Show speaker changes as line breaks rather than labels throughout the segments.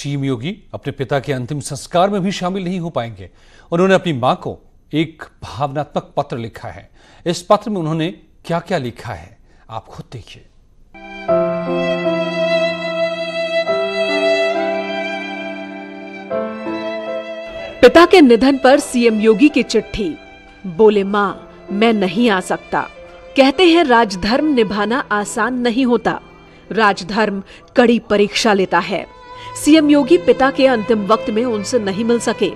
CM योगी अपने पिता के अंतिम संस्कार में भी शामिल नहीं हो पाएंगे। उन्होंने अपनी मां को एक भावनात्मक पत्र लिखा है। इस पत्र में उन्होंने क्या क्या लिखा है आप खुद देखिए।
पिता के निधन पर सीएम योगी की चिट्ठी। बोले मां, मैं नहीं आ सकता। कहते हैं राजधर्म निभाना आसान नहीं होता। राजधर्म कड़ी परीक्षा लेता है। सीएम योगी पिता के अंतिम वक्त में उनसे नहीं मिल सके,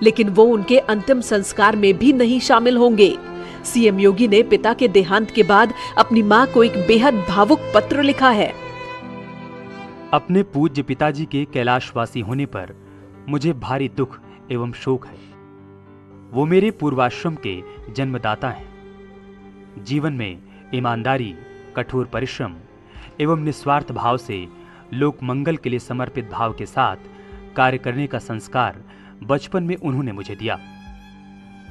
लेकिन वो उनके अंतिम संस्कार में भी नहीं शामिल होंगे। सीएम योगी ने पिता के देहांत के बाद अपनी मां को एक बेहद भावुक पत्र लिखा है।
अपने पूज्य पिताजी के कैलाशवासी होने पर मुझे भारी दुख एवं शोक है। वो मेरे पूर्वाश्रम के जन्मदाता हैं। जीवन में ईमानदारी, कठोर परिश्रम एवं निस्वार्थ भाव से लोक मंगल के लिए समर्पित भाव के साथ कार्य करने का संस्कार बचपन में उन्होंने मुझे दिया।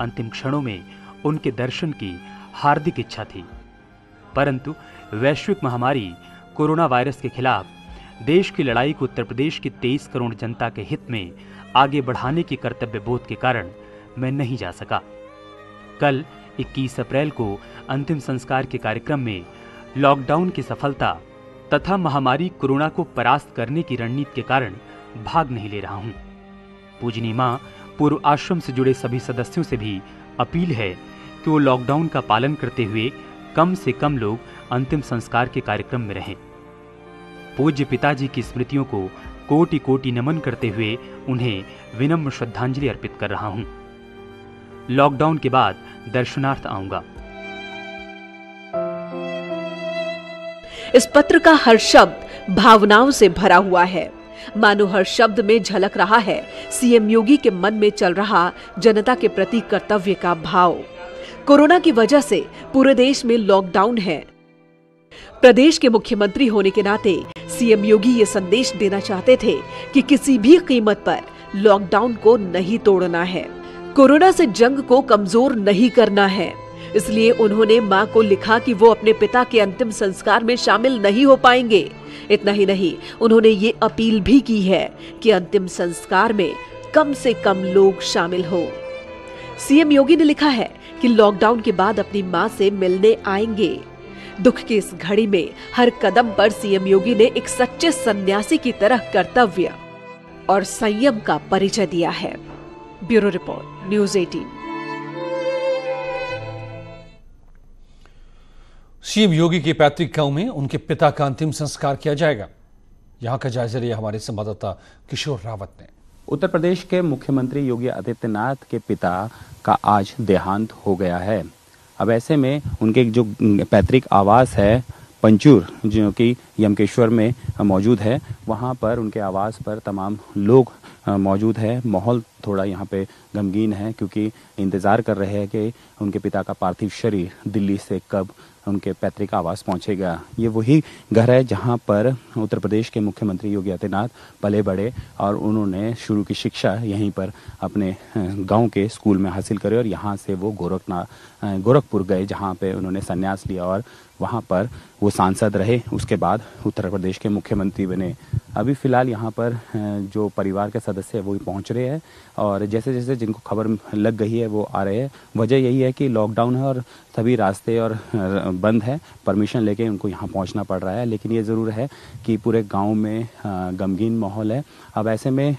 अंतिम क्षणों में उनके दर्शन की हार्दिक इच्छा थी, परंतु वैश्विक महामारी कोरोना वायरस के खिलाफ देश की लड़ाई को उत्तर प्रदेश की 23 करोड़ जनता के हित में आगे बढ़ाने की कर्तव्य बोध के कारण मैं नहीं जा सका। कल 21 अप्रैल को अंतिम संस्कार के कार्यक्रम में लॉकडाउन की सफलता तथा महामारी कोरोना को परास्त करने की रणनीति के कारण भाग नहीं ले रहा हूं। पूजनी मां पूर्व आश्रम से जुड़े सभी सदस्यों से भी अपील है कि वो लॉकडाउन का पालन करते हुए कम से कम लोग अंतिम संस्कार के कार्यक्रम में रहें। पूज्य पिताजी की स्मृतियों को कोटि कोटि नमन करते हुए उन्हें विनम्र श्रद्धांजलि अर्पित कर रहा हूं। लॉकडाउन के बाद दर्शनार्थ आऊंगा।
इस पत्र का हर शब्द भावनाओं से भरा हुआ है। मानो हर शब्द में झलक रहा है सीएम योगी के मन में चल रहा जनता के प्रति कर्तव्य का भाव। कोरोना की वजह से पूरे देश में लॉकडाउन है। प्रदेश के मुख्यमंत्री होने के नाते सीएम योगी ये संदेश देना चाहते थे कि किसी भी कीमत पर लॉकडाउन को नहीं तोड़ना है, कोरोना से जंग को कमजोर नहीं करना है। इसलिए उन्होंने मां को लिखा कि वो अपने पिता के अंतिम संस्कार में शामिल नहीं हो पाएंगे। इतना ही नहीं, उन्होंने ये अपील भी की है कि अंतिम संस्कार में कम से कम लोग शामिल हो। सीएम योगी ने लिखा है कि लॉकडाउन के बाद अपनी मां से मिलने आएंगे। दुख की इस घड़ी में हर कदम पर सीएम योगी ने एक सच्चे सन्यासी की तरह कर्तव्य और संयम का परिचय दिया है। Bureau report, news 18।
सीएम योगी के पैतृक गांव में उनके पिता का अंतिम संस्कार किया जाएगा। यहां का जायजा लिया हमारे संवाददाता किशोर रावत ने।
उत्तर प्रदेश के मुख्यमंत्री योगी आदित्यनाथ के पिता का आज देहांत हो गया है। अब ऐसे में उनके जो पैतृक आवास है पंचूर, जो कि यमकेश्वर में मौजूद है, वहां पर उनके आवास पर तमाम लोग मौजूद है। माहौल थोड़ा यहाँ पे गमगीन है, क्योंकि इंतज़ार कर रहे हैं कि उनके पिता का पार्थिव शरीर दिल्ली से कब उनके पैतृक आवास पहुंचेगा। ये वही घर है जहां पर उत्तर प्रदेश के मुख्यमंत्री योगी आदित्यनाथ पले बढ़े और उन्होंने शुरू की शिक्षा यहीं पर अपने गांव के स्कूल में हासिल करी और यहाँ से वो गोरखपुर गए, जहां पे उन्होंने संन्यास लिया और वहाँ पर वो सांसद रहे। उसके बाद उत्तर प्रदेश के मुख्यमंत्री बने। अभी फ़िलहाल यहाँ पर जो परिवार के सदस्य हैं वो पहुँच रहे हैं और जैसे जैसे जिनको खबर लग गई है वो आ रहे हैं। वजह यही है कि लॉकडाउन है और सभी रास्ते और बंद है, परमिशन लेके उनको यहाँ पहुँचना पड़ रहा है। लेकिन ये ज़रूर है कि पूरे गांव में गमगीन माहौल है। अब ऐसे में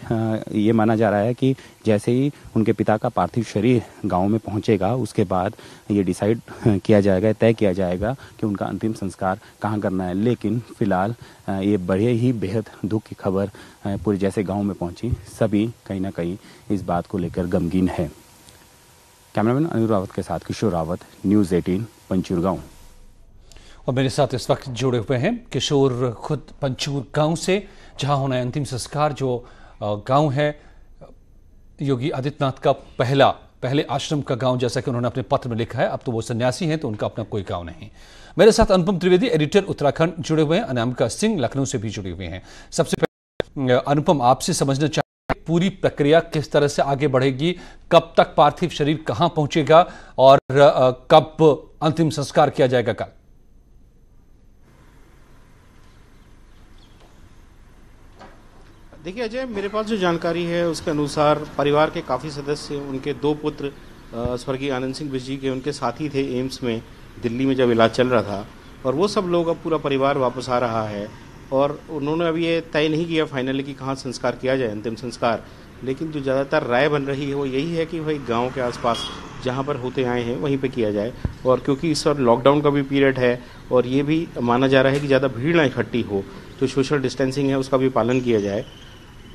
ये माना जा रहा है कि जैसे ही उनके पिता का पार्थिव शरीर गांव में पहुंचेगा, उसके बाद ये डिसाइड किया जाएगा, तय किया जाएगा कि उनका अंतिम संस्कार कहाँ करना है। लेकिन फिलहाल ये बड़े ही बेहद दुख की खबर पूरे जैसे गांव में पहुंची, सभी कहीं ना कहीं इस बात को लेकर गमगीन है। कैमरामैन अनिल रावत के साथ किशोर रावत, न्यूज़ 18, पंचूर गांव।
और मेरे साथ इस वक्त जुड़े हुए हैं किशोर, खुद पंचूर गांव से, जहां होना है अंतिम संस्कार। जो गांव है योगी आदित्यनाथ का पहले आश्रम का गांव, जैसा कि उन्होंने अपने पत्र में लिखा है। अब तो वो सन्यासी हैं तो उनका अपना कोई गांव नहीं। मेरे साथ अनुपम त्रिवेदी, एडिटर उत्तराखंड, जुड़े हुए हैं। अनामिका सिंह लखनऊ से भी जुड़े हुए हैं। सबसे पहले अनुपम, आपसे समझना चाहिए पूरी प्रक्रिया किस तरह से आगे बढ़ेगी, कब तक पार्थिव शरीर कहां पहुंचेगा और कब अंतिम संस्कार किया जाएगा कल?
देखिए अजय, मेरे पास जो जानकारी है उसके अनुसार परिवार के काफ़ी सदस्य, उनके 2 पुत्र स्वर्गीय आनंद सिंह बिष्ट जी के उनके साथी थे एम्स में, दिल्ली में जब इलाज चल रहा था, और वो सब लोग, अब पूरा परिवार वापस आ रहा है। और उन्होंने अभी ये तय नहीं किया फाइनली कि कहाँ संस्कार किया जाए, अंतिम संस्कार, लेकिन जो ज़्यादातर राय बन रही है वो यही है कि भाई गांव के आसपास जहाँ पर होते आए हैं वहीं पे किया जाए। और क्योंकि इस वक्त लॉकडाउन का भी पीरियड है और ये भी माना जा रहा है कि ज़्यादा भीड़ ना इकट्ठी हो, तो सोशल डिस्टेंसिंग है उसका भी पालन किया जाए,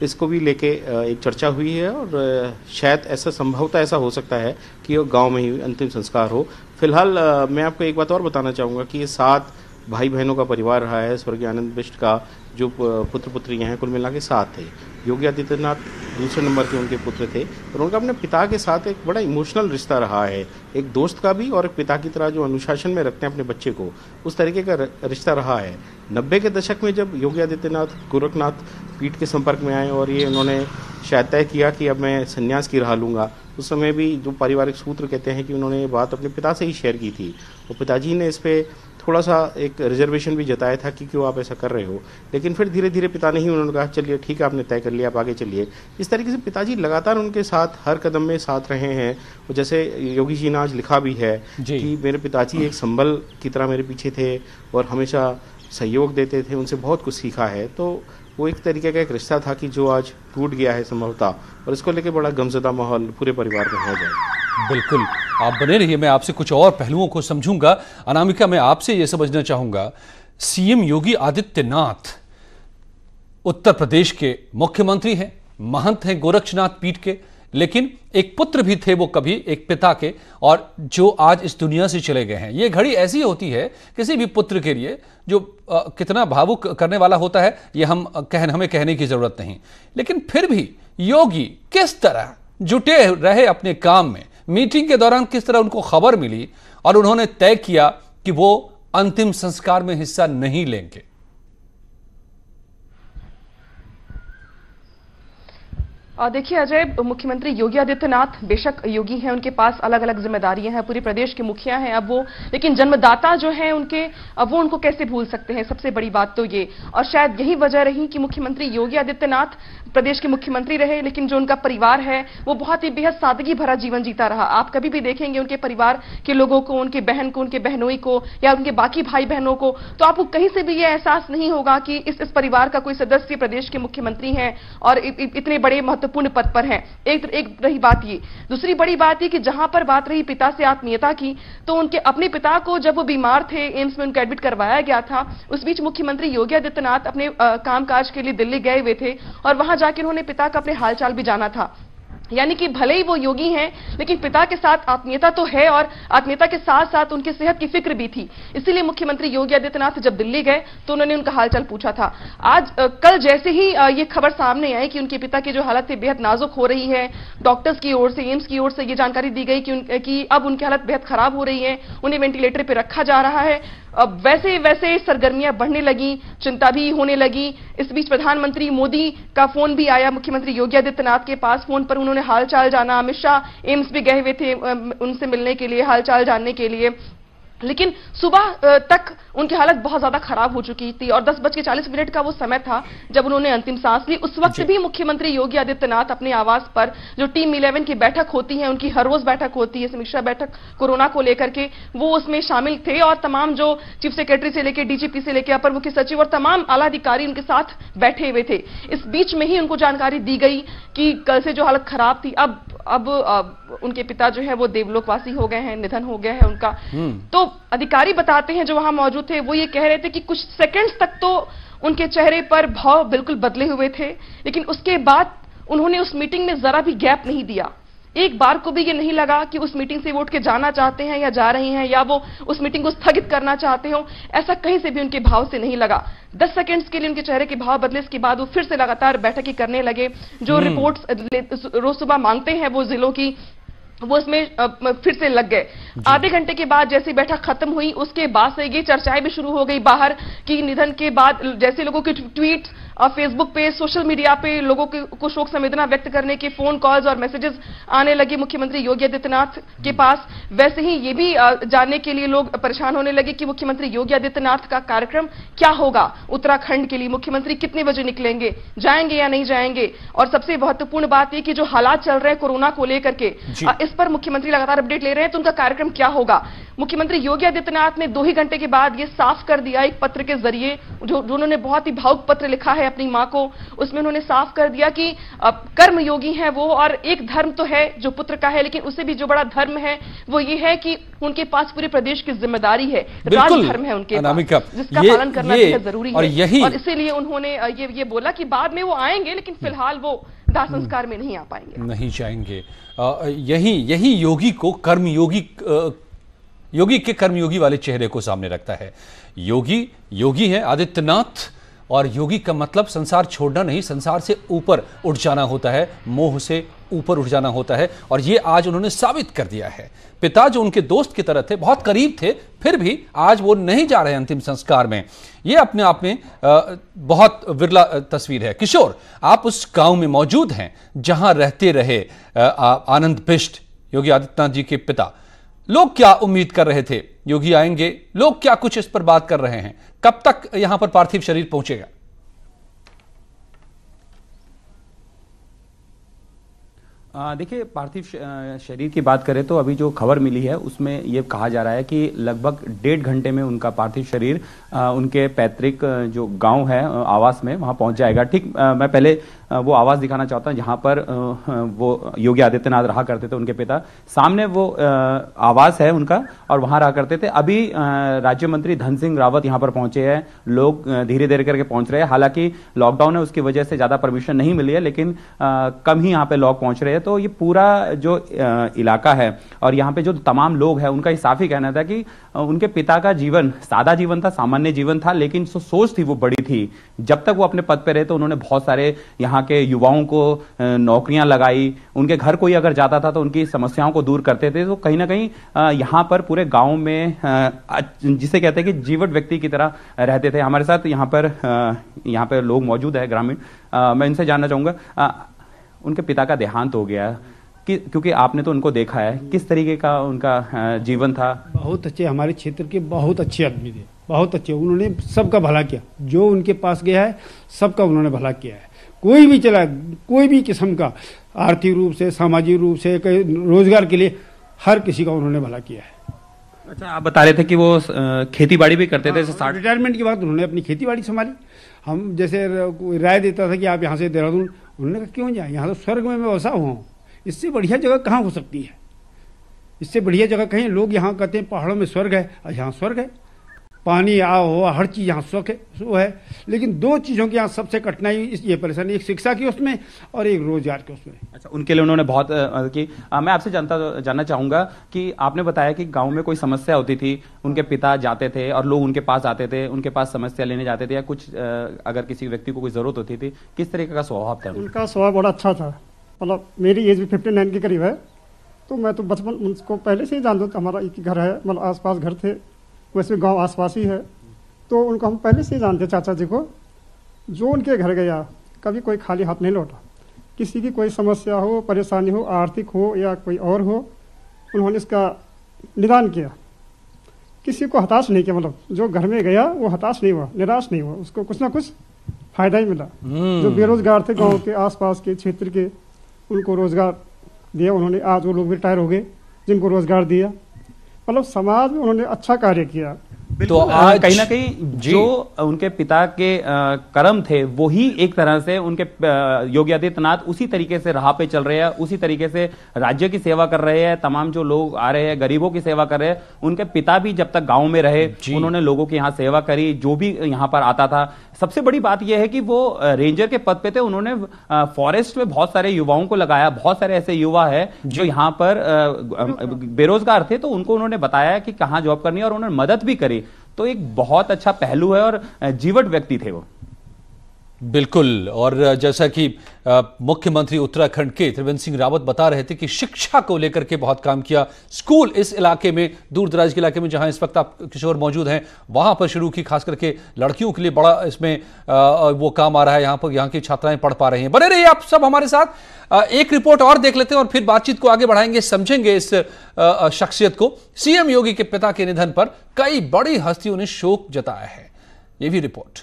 इसको भी लेके एक चर्चा हुई है। और शायद ऐसा संभवतः ऐसा हो सकता है कि वो गांव में ही अंतिम संस्कार हो। फिलहाल मैं आपको एक बात और बताना चाहूँगा कि ये 7 भाई बहनों का परिवार रहा है। स्वर्गीय आनंद बिष्ट का जो पुत्र पुत्रियाँ हैं कुल मिला के 7 थे। योगी आदित्यनाथ दूसरे नंबर के उनके पुत्र थे और उनका अपने पिता के साथ एक बड़ा इमोशनल रिश्ता रहा है, एक दोस्त का भी और एक पिता की तरह जो अनुशासन में रखते हैं अपने बच्चे को, उस तरीके का रिश्ता रहा है। 90 के दशक में जब योगी आदित्यनाथ गोरखनाथ पीठ के संपर्क में आए और ये उन्होंने शायद तय किया कि अब मैं संन्यास की राह लूँगा, उस समय भी जो पारिवारिक सूत्र कहते हैं कि उन्होंने ये बात अपने पिता से ही शेयर की थी और पिताजी ने इस पर थोड़ा सा एक रिजर्वेशन भी जताया था कि क्यों आप ऐसा कर रहे हो, लेकिन फिर धीरे धीरे पिता ने ही उन्होंने कहा चलिए ठीक है, आपने तय कर लिया, आप आगे चलिए। इस तरीके से पिताजी लगातार उनके साथ हर कदम में साथ रहे हैं। और जैसे योगी जी ने आज लिखा भी है कि मेरे पिताजी एक संबल की तरह मेरे पीछे थे और हमेशा सहयोग देते थे, उनसे बहुत कुछ सीखा है। तो वो एक तरीके का एक रिश्ता था कि जो आज टूट गया है संभवतः, और इसको लेकर बड़ा गमज़दा माहौल पूरे परिवार में हो जाए।
बिल्कुल, आप बने रहिए, मैं आपसे कुछ और पहलुओं को समझूंगा। अनामिका, मैं आपसे यह समझना चाहूंगा, सीएम योगी आदित्यनाथ उत्तर प्रदेश के मुख्यमंत्री हैं, महंत हैं गोरक्षनाथ पीठ के, लेकिन एक पुत्र भी थे वो कभी एक पिता के, और जो आज इस दुनिया से चले गए हैं। ये घड़ी ऐसी होती है किसी भी पुत्र के लिए जो कितना भावुक करने वाला होता है, ये हमें कहने की जरूरत नहीं। लेकिन फिर भी योगी किस तरह जुटे रहे अपने काम में, मीटिंग के दौरान किस तरह उनको खबर मिली और उन्होंने तय किया कि वो अंतिम संस्कार में हिस्सा नहीं लेंगे।
देखिए अजय, मुख्यमंत्री योगी आदित्यनाथ बेशक योगी हैं, उनके पास अलग अलग जिम्मेदारियां हैं, पूरे प्रदेश के मुखिया हैं अब वो, लेकिन जन्मदाता जो हैं उनके, अब वो उनको कैसे भूल सकते हैं, सबसे बड़ी बात तो ये। और शायद यही वजह रही कि मुख्यमंत्री योगी आदित्यनाथ प्रदेश के मुख्यमंत्री रहे, लेकिन जो उनका परिवार है वो बहुत ही बेहद सादगी भरा जीवन जीता रहा। आप कभी भी देखेंगे उनके परिवार के लोगों को, उनके बहन को, उनके बहनोई को या उनके बाकी भाई बहनों को, तो आपको कहीं से भी यह एहसास नहीं होगा कि इस परिवार का कोई सदस्य प्रदेश के मुख्यमंत्री हैं और इतने बड़े महत्वपूर्ण पद पर हैं। एक रही बात ये, दूसरी बड़ी बात ये कि जहां पर बात रही पिता से आत्मीयता की, तो उनके अपने पिता को जब वो बीमार थे, एम्स में उनको एडमिट करवाया गया था, उस बीच मुख्यमंत्री योगी आदित्यनाथ अपने कामकाज के लिए दिल्ली गए हुए थे और वहां जाकर उन्होंने पिता का अपने हालचाल भी जाना था। यानी कि भले ही वो योगी हैं, लेकिन पिता के साथ आत्मीयता तो है और आत्मीयता के साथ साथ उनकी सेहत की फिक्र भी थी। इसीलिए मुख्यमंत्री योगी आदित्यनाथ जब दिल्ली गए तो उन्होंने उनका हालचाल पूछा था। आज कल जैसे ही ये खबर सामने आई कि उनके पिता की जो हालत है बेहद नाजुक हो रही है, डॉक्टर्स की ओर से, एम्स की ओर से ये जानकारी दी गई कि अब उनकी हालत बेहद खराब हो रही है, उन्हें वेंटिलेटर पर रखा जा रहा है। अब वैसे वैसे सरगर्मियां बढ़ने लगी, चिंता भी होने लगी। इस बीच प्रधानमंत्री मोदी का फोन भी आया मुख्यमंत्री योगी आदित्यनाथ के पास। फोन पर उन्होंने हालचाल जाना, अमित शाह एम्स भी गए हुए थे उनसे मिलने के लिए, हालचाल जानने के लिए, लेकिन सुबह तक उनकी हालत बहुत ज्यादा खराब हो चुकी थी और 10:40 का वो समय था जब उन्होंने अंतिम सांस ली। उस वक्त भी मुख्यमंत्री योगी आदित्यनाथ अपने आवास पर जो टीम 11 की बैठक होती है, उनकी हर रोज बैठक होती है, समीक्षा बैठक कोरोना को लेकर के, वो उसमें शामिल थे और तमाम जो चीफ सेक्रेटरी से लेकर डीजीपी से लेकर अपर मुख्य सचिव और तमाम आला अधिकारी उनके साथ बैठे हुए थे। इस बीच में ही उनको जानकारी दी गई कि कल से जो हालत खराब थी, अब उनके पिता जो है वो देवलोकवासी हो गए हैं, निधन हो गया है उनका। तो अधिकारी बताते हैं जो वहां मौजूद थे, वो ये कह रहे थे कि कुछ सेकंड्स तक तो उनके चेहरे पर भाव बिल्कुल बदले हुए थे, लेकिन उसके बाद उन्होंने उस मीटिंग में जरा भी गैप नहीं दिया। एक बार को भी ये नहीं लगा कि उस मीटिंग से वो उठ के जाना चाहते हैं या जा रहे हैं या वो उस मीटिंग को स्थगित करना चाहते हो, ऐसा कहीं से भी उनके भाव से नहीं लगा। 10 सेकंड्स के लिए उनके चेहरे के भाव बदले, इसके बाद वो फिर से लगातार बैठकें करने लगे। जो रिपोर्ट्स रोज सुबह मांगते हैं वो जिलों की, वो इसमें फिर से लग गए। आधे घंटे के बाद जैसी बैठक खत्म हुई, उसके बाद से ये चर्चाएं भी शुरू हो गई बाहर कि निधन के बाद जैसे लोगों के ट्वीट फेसबुक पे, सोशल मीडिया पे लोगों को शोक संवेदना व्यक्त करने के फोन कॉल्स और मैसेजेस आने लगे मुख्यमंत्री योगी आदित्यनाथ के पास, वैसे ही ये भी जानने के लिए लोग परेशान होने लगे कि मुख्यमंत्री योगी आदित्यनाथ का कार्यक्रम क्या होगा उत्तराखंड के लिए, मुख्यमंत्री कितने बजे निकलेंगे, जाएंगे या नहीं जाएंगे, और सबसे महत्वपूर्ण बात यह कि जो हालात चल रहे हैं कोरोना को लेकर के, इस पर मुख्यमंत्री लगातार अपडेट ले रहे हैं, तो उनका कार्यक्रम क्या होगा। मुख्यमंत्री योगी आदित्यनाथ ने 2 ही घंटे के बाद यह साफ कर दिया एक पत्र के जरिए, जो उन्होंने बहुत ही भावुक पत्र लिखा है अपनी मां को, उसमें उन्होंने साफ कर दिया कि कर्म योगी हैं वो, और एक धर्म तो है जो पुत्र का है, लेकिन उससे भी जो बड़ा धर्म है वो ये है कि उनके पास पूरे प्रदेश की जिम्मेदारी है, राजधर्म है उनके पास, जिसका पालन करना बेहद जरूरी है। और इसीलिए उन्होंने ये बोला कि बाद में वो आएंगे, लेकिन फिलहाल वो दाह संस्कार में नहीं आ पाएंगे,
नहीं जाएंगे। यही योगी को योगी के कर्मयोगी वाले चेहरे को सामने रखता है। योगी है आदित्यनाथ, और योगी का मतलब संसार छोड़ना नहीं, संसार से ऊपर उठ जाना होता है, मोह से ऊपर उठ जाना होता है, और ये आज उन्होंने साबित कर दिया है। पिता जो उनके दोस्त की तरह थे, बहुत करीब थे, फिर भी आज वो नहीं जा रहे अंतिम संस्कार में। ये अपने आप में बहुत विरला तस्वीर है। किशोर, आप उस गांव में मौजूद हैं जहां रहते रहे आनंद बिष्ट, योगी आदित्यनाथ जी के पिता। लोग क्या उम्मीद कर रहे थे, योगी आएंगे, लोग क्या कुछ इस पर बात कर रहे हैं, कब तक यहां पर पार्थिव शरीर पहुंचेगा?
देखिए, पार्थिव शरीर की बात करें तो अभी जो खबर मिली है उसमें ये कहा जा रहा है कि लगभग 1.5 घंटे में उनका पार्थिव शरीर उनके पैतृक जो गांव है आवास में वहां पहुंच जाएगा। ठीक, मैं पहले वो आवास दिखाना चाहता हूं जहां पर वो योगी आदित्यनाथ रहा करते थे, उनके पिता। सामने वो आवास है उनका और वहां रहा करते थे। अभी राज्य मंत्री धन सिंह रावत यहां पर पहुंचे हैं, लोग धीरे धीरे करके पहुंच रहे हैं। हालांकि लॉकडाउन है, उसकी वजह से ज्यादा परमिशन नहीं मिली है, लेकिन कम ही यहां पे लोग पहुंच रहे हैं। तो ये पूरा जो इलाका है और यहाँ पे जो तमाम लोग हैं, उनका साफ ही कहना था कि उनके पिता का जीवन सादा जीवन था, सामान्य जीवन था, लेकिन जो सोच थी वो बड़ी थी। जब तक वो अपने पद पे रहे तो उन्होंने बहुत सारे यहाँ के युवाओं को नौकरियां लगाई। उनके घर कोई अगर जाता था तो उनकी समस्याओं को दूर करते थे। तो कहीं ना कहीं यहाँ पर पूरे गांव में जिसे कहते हैं कि जीवट व्यक्ति की तरह रहते थे। हमारे साथ यहाँ पर लोग मौजूद है, ग्रामीण। मैं इनसे जानना चाहूंगा, उनके पिता का देहांत हो गया क्योंकि आपने तो उनको देखा है, किस तरीके का उनका जीवन था?
बहुत अच्छे, हमारे क्षेत्र के बहुत अच्छे आदमी थे, बहुत अच्छे। उन्होंने सबका भला किया, जो उनके पास गया है सबका उन्होंने भला किया है। कोई भी चला, कोई भी किस्म का, आर्थिक रूप से, सामाजिक रूप से, रोजगार के लिए हर किसी का उन्होंने भला किया है।
अच्छा, आप बता रहे थे कि वो खेती बाड़ी भी करते थे।
रिटायरमेंट के बाद उन्होंने अपनी खेती बाड़ी संभाली। हम जैसे राय देता था कि आप यहाँ से देहरादून, उन्होंने कहा क्यों जाए, यहाँ तो स्वर्ग में मैं वसा हुआ हूँ, इससे बढ़िया जगह कहाँ हो सकती है, इससे बढ़िया जगह कहीं। लोग यहाँ कहते हैं पहाड़ों में स्वर्ग है, यहाँ स्वर्ग है, पानी हो, हर चीज़ यहाँ सुख है, वो है। लेकिन 2 चीज़ों की यहाँ सबसे कठिनाई ये परेशानी, एक शिक्षा की उसमें और एक रोजगार के उसमें।
अच्छा, उनके लिए उन्होंने बहुत की। मैं आपसे जानना चाहूँगा कि आपने बताया कि गांव में कोई समस्या होती थी, उनके पिता जाते थे और लोग उनके पास आते थे, उनके पास समस्या लेने जाते थे, या कुछ अगर किसी व्यक्ति को कोई ज़रूरत होती थी, किस तरीके का स्वभाव था?
उनका स्वभाव बड़ा अच्छा था। मतलब मेरी एज भी 59 के करीब है, तो मैं तो बचपन उनको पहले से ही जानता था। हमारा एक घर है, मतलब आसपास घर थे, वैसे गांव आसपास ही है, तो उनको हम पहले से ही जानते चाचा जी को। जो उनके घर गया कभी कोई खाली हाथ नहीं लौटा। किसी की कोई समस्या हो, परेशानी हो, आर्थिक हो या कोई और हो, उन्होंने इसका निदान किया। किसी को हताश नहीं किया, मतलब जो घर में गया वो हताश नहीं हुआ, निराश नहीं हुआ, उसको कुछ ना कुछ फायदा ही मिला। जो बेरोजगार थे गाँव के आसपास के क्षेत्र के, उनको रोजगार दिया उन्होंने। आज वो लोग भी रिटायर हो गए जिनको रोजगार दिया। मतलब समाज में उन्होंने अच्छा कार्य किया।
तो आज कहीं ना कहीं जो उनके पिता के कर्म थे वो ही एक तरह से उनके योगी आदित्यनाथ उसी तरीके से राह पे चल रहे हैं, उसी तरीके से राज्य की सेवा कर रहे हैं। तमाम जो लोग आ रहे हैं गरीबों की सेवा कर रहे हैं। उनके पिता भी जब तक गांव में रहे उन्होंने लोगों की यहाँ सेवा करी, जो भी यहाँ पर आता था। सबसे बड़ी बात यह है कि वो रेंजर के पद पे थे, उन्होंने फॉरेस्ट में बहुत सारे युवाओं को लगाया। बहुत सारे ऐसे युवा है जो यहाँ पर बेरोजगार थे, तो उनको उन्होंने बताया कि कहाँ जॉब करनी है और उन्होंने मदद भी करी। तो एक बहुत अच्छा पहलू है और जीवट व्यक्ति थे वो।
बिल्कुल। और जैसा कि मुख्यमंत्री उत्तराखंड के त्रिवेंद्र सिंह रावत बता रहे थे कि शिक्षा को लेकर के बहुत काम किया। स्कूल इस इलाके में, दूर दराज के इलाके में जहां इस वक्त आप किशोर मौजूद हैं, वहां पर शुरू की, खास करके लड़कियों के लिए बड़ा इसमें वो काम आ रहा है। यहाँ की छात्राएं पढ़ पा रही हैं। बने रहिए आप सब हमारे साथ। एक रिपोर्ट और देख लेते हैं और फिर बातचीत को आगे बढ़ाएंगे, समझेंगे इस शख्सियत को। सीएम योगी के पिता के निधन पर कई बड़ी हस्तियों ने शोक जताया है। ये भी रिपोर्ट।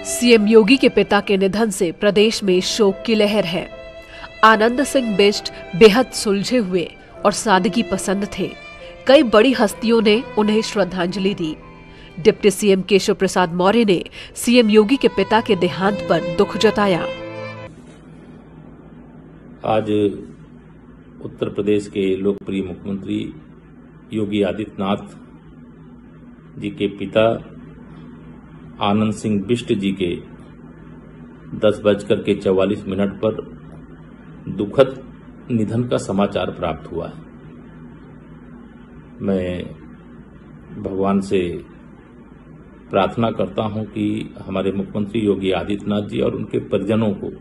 सीएम योगी के पिता के निधन से प्रदेश में शोक की लहर है। आनंद सिंह बिष्ट बेहद सुलझे हुए और सादगी पसंद थे। कई बड़ी हस्तियों ने उन्हें श्रद्धांजलि दी। डिप्टी सीएम केशव प्रसाद मौर्य ने सीएम योगी के पिता के देहांत पर दुख जताया।
आज उत्तर प्रदेश के लोकप्रिय मुख्यमंत्री योगी आदित्यनाथ जी के पिता आनंद सिंह बिष्ट जी के 10:44 पर दुखद निधन का समाचार प्राप्त हुआ है। मैं भगवान से प्रार्थना करता हूं कि हमारे मुख्यमंत्री योगी आदित्यनाथ जी और उनके परिजनों को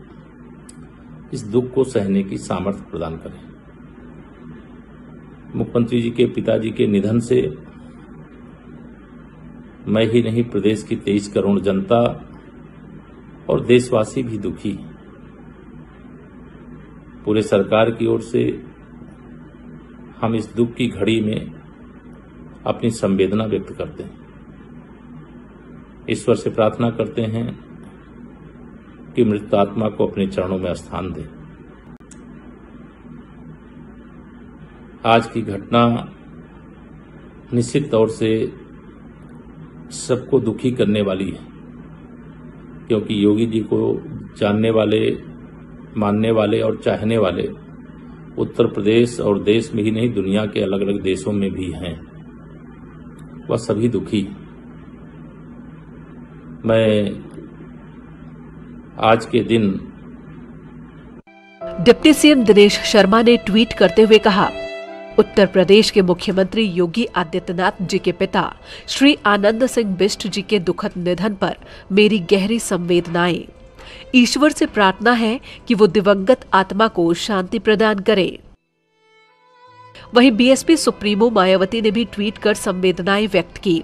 इस दुख को सहने की सामर्थ्य प्रदान करें। मुख्यमंत्री जी के पिताजी के निधन से मैं ही नहीं, प्रदेश की 23 करोड़ जनता और देशवासी भी दुखी। पूरे सरकार की ओर से हम इस दुख की घड़ी में अपनी संवेदना व्यक्त करते हैं। ईश्वर से प्रार्थना करते हैं कि मृत आत्मा को अपने चरणों में स्थान दे। आज की घटना निश्चित तौर से सबको दुखी करने वाली है, क्योंकि योगी जी को जानने वाले, मानने वाले और चाहने वाले उत्तर प्रदेश और देश में ही नहीं, दुनिया के अलग अलग देशों में भी हैं। वह सभी दुखी। मैं आज के दिन
डिप्टी सीएम दिनेश शर्मा ने ट्वीट करते हुए कहा, उत्तर प्रदेश के मुख्यमंत्री योगी आदित्यनाथ जी के पिता श्री आनंद सिंह बिष्ट जी के दुखद निधन पर मेरी गहरी संवेदनाएं। ईश्वर से प्रार्थना है कि वो दिवंगत आत्मा को शांति प्रदान करे। वहीं बीएसपी सुप्रीमो मायावती ने भी ट्वीट कर संवेदनाएं व्यक्त की।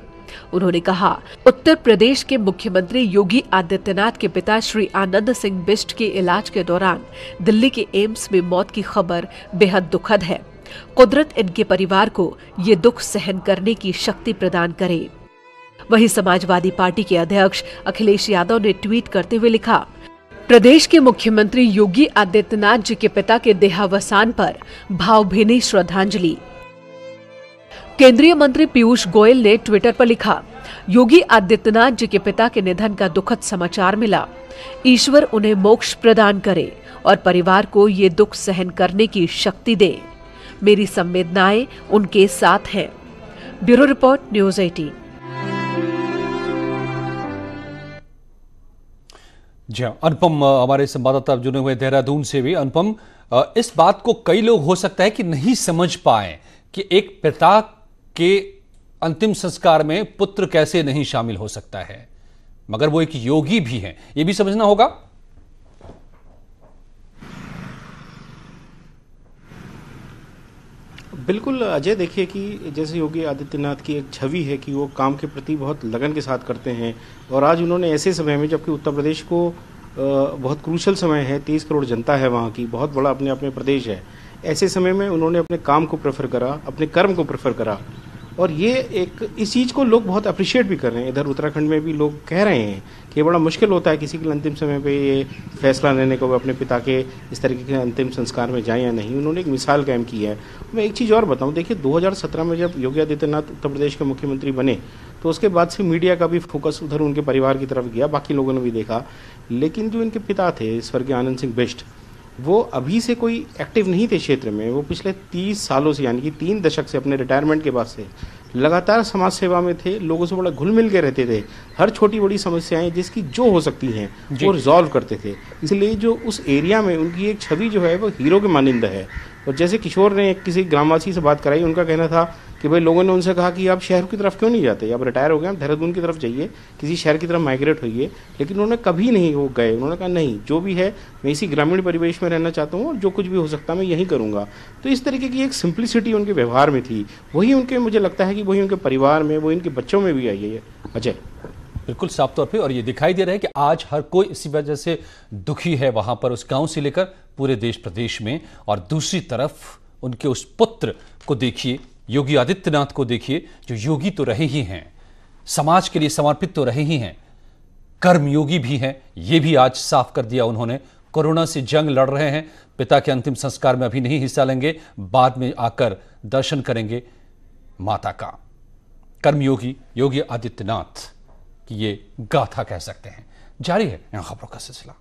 उन्होंने कहा, उत्तर प्रदेश के मुख्यमंत्री योगी आदित्यनाथ के पिता श्री आनंद सिंह बिष्ट के इलाज के दौरान दिल्ली के एम्स में मौत की खबर बेहद दुखद है। कुदरत इनके परिवार को ये दुख सहन करने की शक्ति प्रदान करे। वहीं समाजवादी पार्टी के अध्यक्ष अखिलेश यादव ने ट्वीट करते हुए लिखा, प्रदेश के मुख्यमंत्री योगी आदित्यनाथ जी के पिता के देहावसान पर भावभीनी श्रद्धांजलि। केंद्रीय मंत्री पीयूष गोयल ने ट्विटर पर लिखा, योगी आदित्यनाथ जी के पिता के निधन का दुखद समाचार मिला। ईश्वर उन्हें मोक्ष प्रदान करे और परिवार को ये दुख सहन करने की शक्ति दे। मेरी संवेदनाएं उनके साथ हैं। Bureau report, news 18।
जी हाँ, अनुपम हमारे संवाददाता जुड़े हुए देहरादून से भी। अनुपम, इस बात को कई लोग हो सकता है कि नहीं समझ पाए कि एक पिता के अंतिम संस्कार में पुत्र कैसे नहीं शामिल हो सकता है, मगर वो एक योगी भी हैं, ये भी समझना होगा।
बिल्कुल अजय, देखिए कि जैसे योगी आदित्यनाथ की एक छवि है कि वो काम के प्रति बहुत लगन के साथ करते हैं, और आज उन्होंने ऐसे समय में, जबकि उत्तर प्रदेश को बहुत क्रूशल समय है, 30 करोड़ जनता है वहाँ की, बहुत बड़ा अपने अपने प्रदेश है, ऐसे समय में उन्होंने अपने काम को प्रेफर करा, अपने कर्म को प्रेफर करा। और ये एक इस चीज़ को लोग बहुत अप्रिशिएट भी कर रहे हैं। इधर उत्तराखंड में भी लोग कह रहे हैं कि बड़ा मुश्किल होता है किसी के अंतिम समय पे ये फैसला लेने को, अपने पिता के इस तरीके के अंतिम संस्कार में जाएं या नहीं। उन्होंने एक मिसाल कायम की है। मैं एक चीज़ और बताऊं, देखिए 2017 में जब योगी आदित्यनाथ उत्तर प्रदेश के मुख्यमंत्री बने तो उसके बाद से मीडिया का भी फोकस उधर उनके परिवार की तरफ गया, बाकी लोगों ने भी देखा। लेकिन जो इनके पिता थे स्वर्गीय आनंद सिंह बिष्ट, वो अभी से कोई एक्टिव नहीं थे क्षेत्र में। वो पिछले 30 सालों से, यानी कि 3 दशक से, अपने रिटायरमेंट के बाद से लगातार समाज सेवा में थे, लोगों से बड़ा घुल मिल के रहते थे। हर छोटी बड़ी समस्याएं जिसकी जो हो सकती हैं वो रिजॉल्व करते थे। इसलिए जो उस एरिया में उनकी एक छवि जो है वो हीरो के मानिंद है। और जैसे किशोर ने किसी ग्रामवासी से बात कराई, उनका कहना था कि भाई लोगों ने उनसे कहा कि आप शहर की तरफ क्यों नहीं जाते, अब रिटायर हो गए, आप देहरादून की तरफ जाइए, किसी शहर की तरफ माइग्रेट होइए। लेकिन उन्होंने कभी नहीं वो गए। उन्होंने कहा नहीं, जो भी है मैं इसी ग्रामीण परिवेश में रहना चाहता हूँ और जो कुछ भी हो सकता है मैं यही करूँगा। तो इस तरीके की एक सिंप्लिसिटी उनके व्यवहार में थी। वही उनके, मुझे लगता है कि वही उनके परिवार में, वो इनके बच्चों में भी आई है। अजय,
बिल्कुल साफ तौर पे, और ये दिखाई दे रहा है कि आज हर कोई इसी वजह से दुखी है वहां पर, उस गांव से लेकर पूरे देश प्रदेश में। और दूसरी तरफ उनके उस पुत्र को देखिए योगी आदित्यनाथ को देखिए, जो योगी तो रहे ही हैं, समाज के लिए समर्पित तो रहे ही हैं, कर्मयोगी भी हैं। ये भी आज साफ कर दिया उन्होंने। कोरोना से जंग लड़ रहे हैं, पिता के अंतिम संस्कार में अभी नहीं हिस्सा लेंगे, बाद में आकर दर्शन करेंगे माता का। कर्मयोगी योगी आदित्यनाथ की ये गाथा कह सकते हैं। जारी है इन खबरों का सिलसिला।